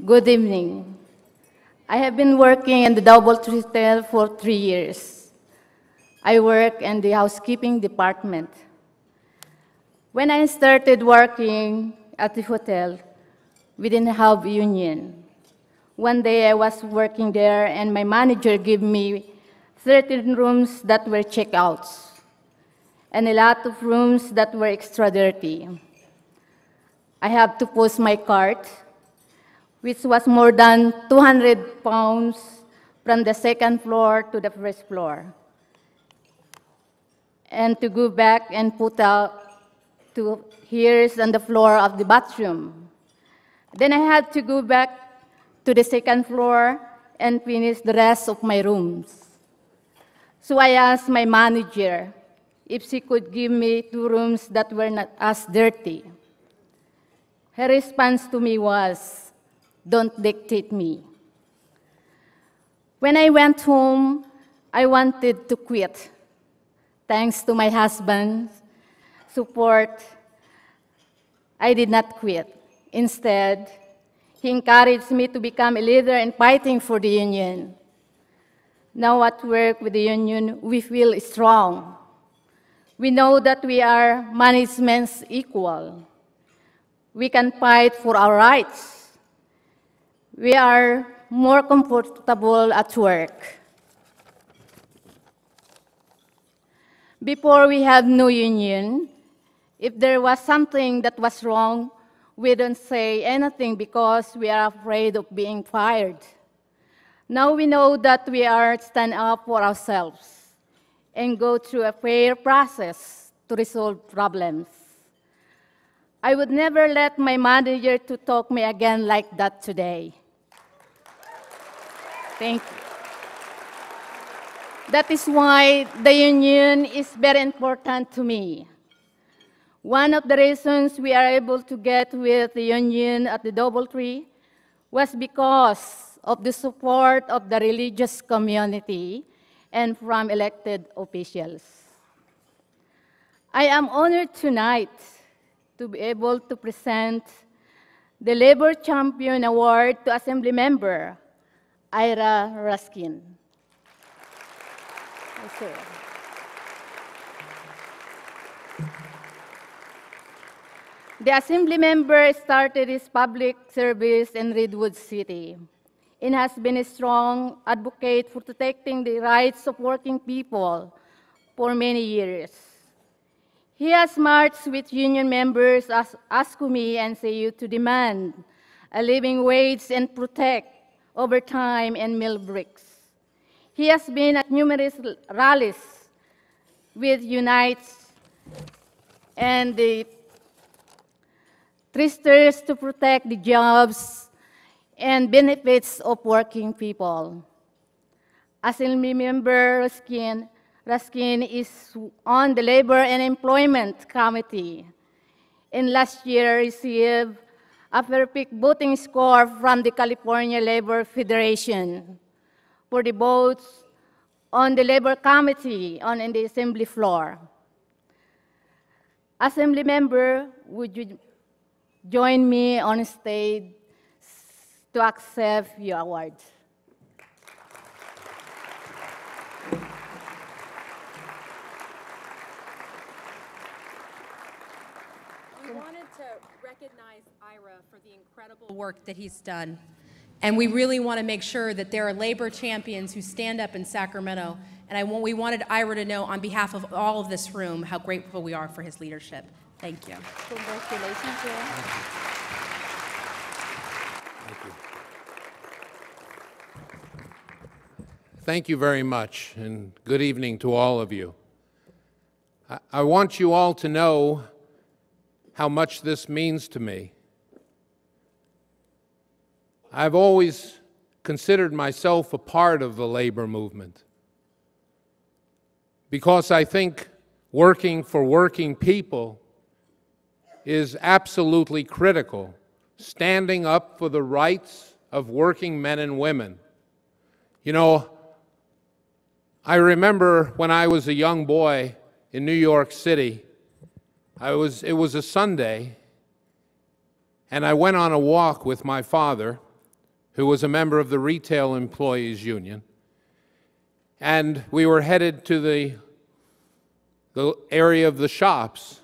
Good evening. I have been working in the Doubletree Hotel for 3 years. I work in the housekeeping department. When I started working at the hotel, we didn't have a union. One day I was working there and my manager gave me 13 rooms that were checkouts and a lot of rooms that were extra dirty. I have to post my cart, which was more than 200 pounds from the second floor to the first floor, and to go back and put out to here on the floor of the bathroom. Then I had to go back to the second floor and finish the rest of my rooms. So I asked my manager if she could give me 2 rooms that were not as dirty. Her response to me was, "Don't dictate me." When I went home, I wanted to quit. Thanks to my husband's support, I did not quit. Instead, he encouraged me to become a leader in fighting for the union. Now at work with the union, we feel strong. We know that we are management's equal. We can fight for our rights. We are more comfortable at work. Before we had no union, if there was something that was wrong, we don't say anything because we are afraid of being fired. Now we know that we are stand up for ourselves and go through a fair process to resolve problems. I would never let my manager to talk me again like that today. Thank you. That is why the union is very important to me. One of the reasons we are able to get with the union at the Doubletree was because of the support of the religious community and from elected officials. I am honored tonight to be able to present the Labor Champion Award to Assemblymember Ira Ruskin. The Assembly member started his public service in Redwood City and has been a strong advocate for protecting the rights of working people for many years. He has marched with union members as ASCUMI and CU to demand a living wage and protect overtime and meal breaks. He has been at numerous rallies with Unites and the Tristers to protect the jobs and benefits of working people. Assemblymember Ruskin is on the Labor and Employment Committee, and last year received a perfect voting score from the California Labor Federation for the votes on the Labor Committee on the Assembly floor. Assembly member, would you join me on stage to accept your awards? We wanted to recognize Ira for the incredible work that he's done. And we really want to make sure that there are labor champions who stand up in Sacramento. And we wanted Ira to know on behalf of all of this room how grateful we are for his leadership. Thank you. Congratulations, sir. Thank you. Thank you very much, and good evening to all of you. I want you all to know how much this means to me. I've always considered myself a part of the labor movement because I think working for working people is absolutely critical, standing up for the rights of working men and women. You know, I remember when I was a young boy in New York City, it was a Sunday, and I went on a walk with my father who was a member of the Retail Employees Union, and we were headed to the area of the shops.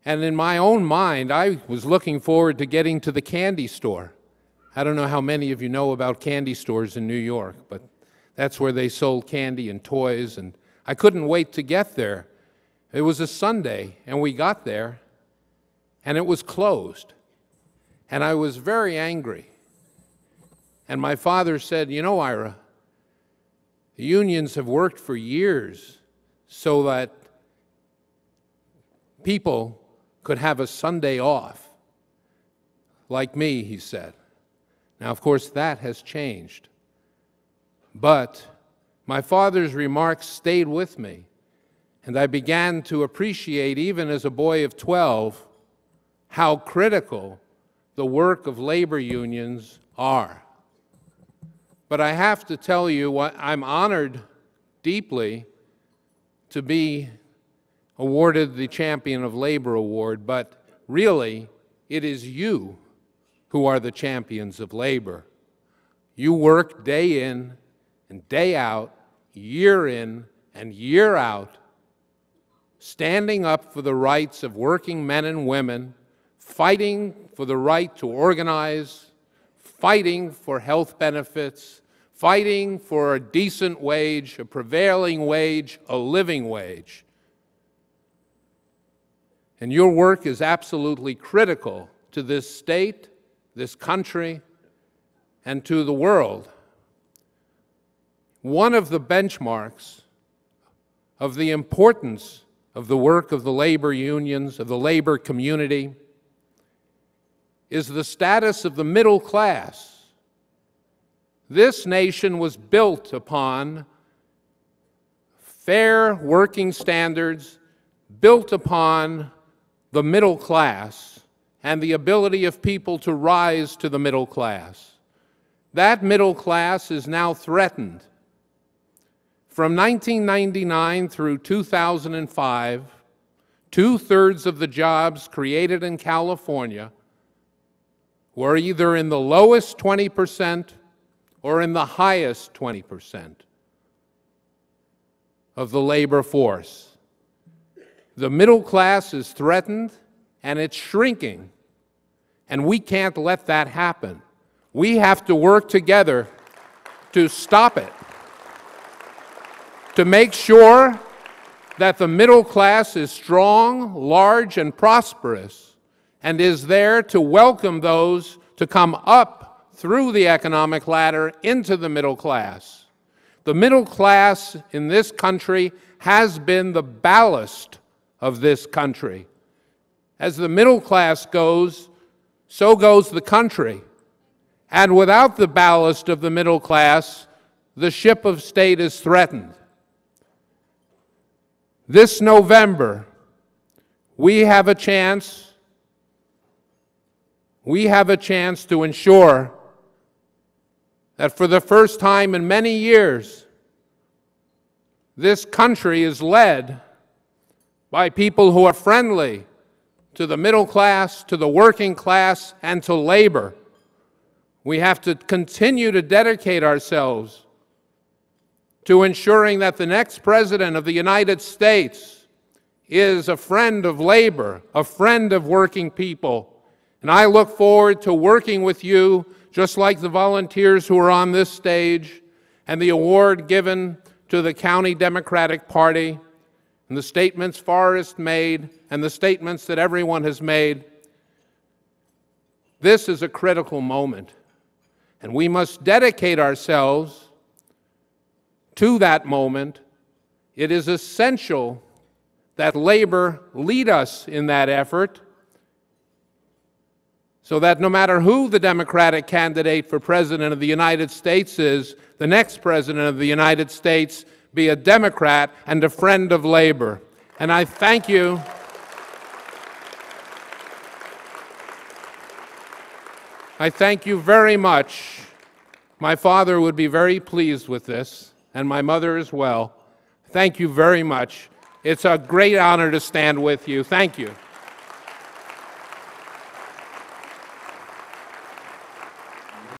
And in my own mind, I was looking forward to getting to the candy store. I don't know how many of you know about candy stores in New York, but that's where they sold candy and toys, and I couldn't wait to get there. It was a Sunday, and we got there, and it was closed. And I was very angry. And my father said, "You know, Ira, the unions have worked for years so that people could have a Sunday off. Like me," he said. Now, of course, that has changed. But my father's remarks stayed with me, and I began to appreciate, even as a boy of 12, how critical the work of labor unions are. But I have to tell you, I'm honored deeply to be awarded the Champion of Labor Award, but really, it is you who are the champions of labor. You work day in and day out, year in and year out, standing up for the rights of working men and women, fighting for the right to organize, fighting for health benefits, fighting for a decent wage, a prevailing wage, a living wage. And your work is absolutely critical to this state, this country, and to the world. One of the benchmarks of the importance of the work of the labor unions, of the labor community, is the status of the middle class. This nation was built upon fair working standards, built upon the middle class and the ability of people to rise to the middle class. That middle class is now threatened. From 1999 through 2005, 2/3 of the jobs created in California were either in the lowest 20% or in the highest 20% of the labor force. The middle class is threatened, and it's shrinking, and we can't let that happen. We have to work together to stop it, to make sure that the middle class is strong, large, and prosperous, and is there to welcome those to come up through the economic ladder into the middle class. The middle class in this country has been the ballast of this country. As the middle class goes, so goes the country. And without the ballast of the middle class, the ship of state is threatened. This November, we have a chance to ensure that for the first time in many years, this country is led by people who are friendly to the middle class, to the working class, and to labor. We have to continue to dedicate ourselves to ensuring that the next President of the United States is a friend of labor, a friend of working people. And I look forward to working with you, just like the volunteers who are on this stage, and the award given to the County Democratic Party, and the statements Forrest made, and the statements that everyone has made. This is a critical moment, and we must dedicate ourselves to that moment. It is essential that labor lead us in that effort, so that no matter who the Democratic candidate for President of the United States is, the next President of the United States be a Democrat and a friend of labor. And I thank you. I thank you very much. My father would be very pleased with this, and my mother as well. Thank you very much. It's a great honor to stand with you. Thank you.